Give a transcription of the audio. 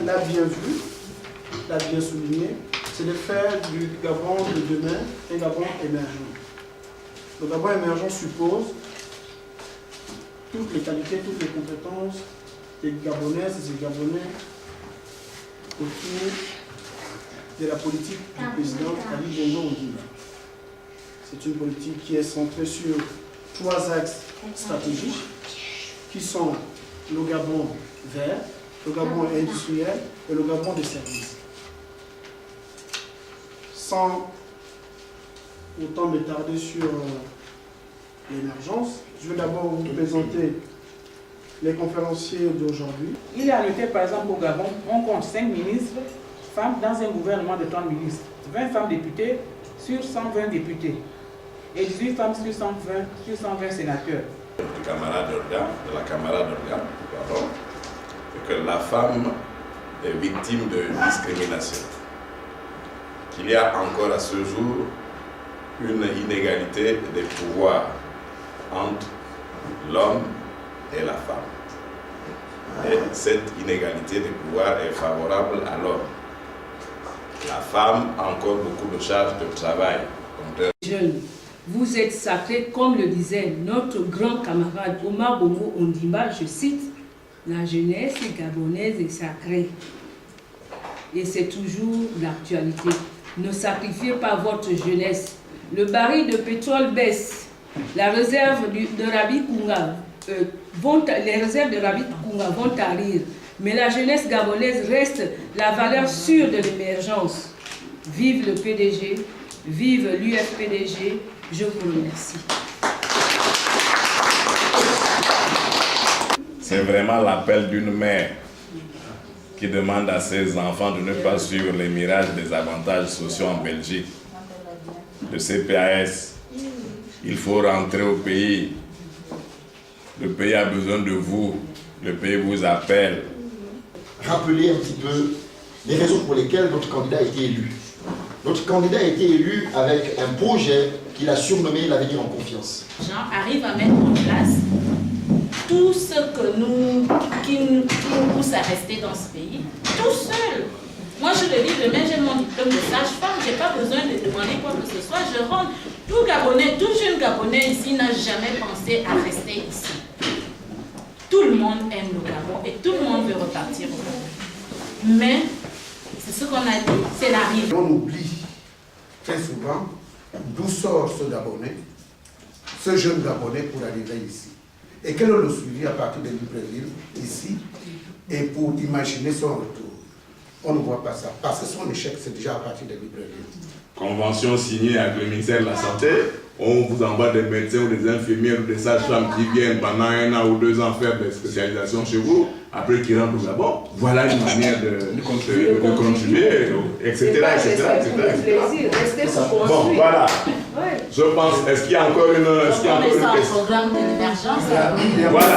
l'a bien vu, l'a bien souligné, c'est de faire du Gabon de demain un Gabon émergent. Le Gabon émergent suppose toutes les qualités, toutes les compétences des Gabonaises et des Gabonais autour de la politique du président Ali Bongo Ondimba. C'est une politique qui est centrée sur 3 axes stratégiques qui sont le Gabon vert, le Gabon industriel et le Gabon des services. Sans autant m'étarder sur l'émergence, je vais d'abord vous présenter les conférenciers d'aujourd'hui. Il est à noter par exemple au Gabon, on compte 5 ministres femmes dans un gouvernement de 30 ministres, 20 femmes députées sur 120 députés et 18 femmes sur 120 sénateurs. De la camarade d'organe, pardon, que la femme est victime de discrimination. Qu'il y a encore à ce jour une inégalité des pouvoirs entre l'homme et la femme. Et cette inégalité des pouvoirs est favorable à l'homme. La femme a encore beaucoup de charges de travail. Jeunes, vous êtes sacrés, comme le disait notre grand camarade Omar Bongo Ondimba, je cite, la jeunesse gabonaise est sacrée. Et c'est toujours l'actualité. Ne sacrifiez pas votre jeunesse. Le baril de pétrole baisse. La réserve de Rabi Kunga, les réserves de Rabi Kunga vont tarir. Mais la jeunesse gabonaise reste la valeur sûre de l'émergence. Vive le PDG, vive l'UFPDG. Je vous remercie. C'est vraiment l'appel d'une mère qui demande à ses enfants de ne pas suivre les mirages des avantages sociaux en Belgique. Le CPAS, il faut rentrer au pays. Le pays a besoin de vous. Le pays vous appelle. Rappeler un petit peu les raisons pour lesquelles notre candidat a été élu. Notre candidat a été élu avec un projet qu'il a surnommé l'avenir en confiance. Jean arrive à mettre en place tout ce qui nous pousse à rester dans ce pays, tout seul. Moi, je le dis, demain, j'ai mon diplôme de sage-femme, je n'ai pas besoin de demander quoi que ce soit. Je rentre. Tout Gabonais, tout jeune Gabonais ici n'a jamais pensé à rester ici. Tout le monde aime le Gabon et tout le monde veut repartir au Gabon. Mais, c'est ce qu'on a dit, c'est la rive. On oublie très souvent d'où sort ce Gabonais, ce jeune Gabonais pour arriver ici. Et quel est le suivi à partir de Libreville, ici, et pour imaginer son retour. On ne voit pas ça, parce que son échec, c'est déjà à partir de Libreville. Convention signée avec le ministère de la Santé, on vous envoie des médecins ou des infirmières ou des sages-femmes qui viennent pendant 1 an ou 2 ans faire des spécialisations chez vous, après qu'ils rentrent au Gabon. Voilà une manière de contribuer, etc. Bon, voilà. Je pense, est-ce qu'il y a encore une question? On met ça en programme de l'émergence. Voilà.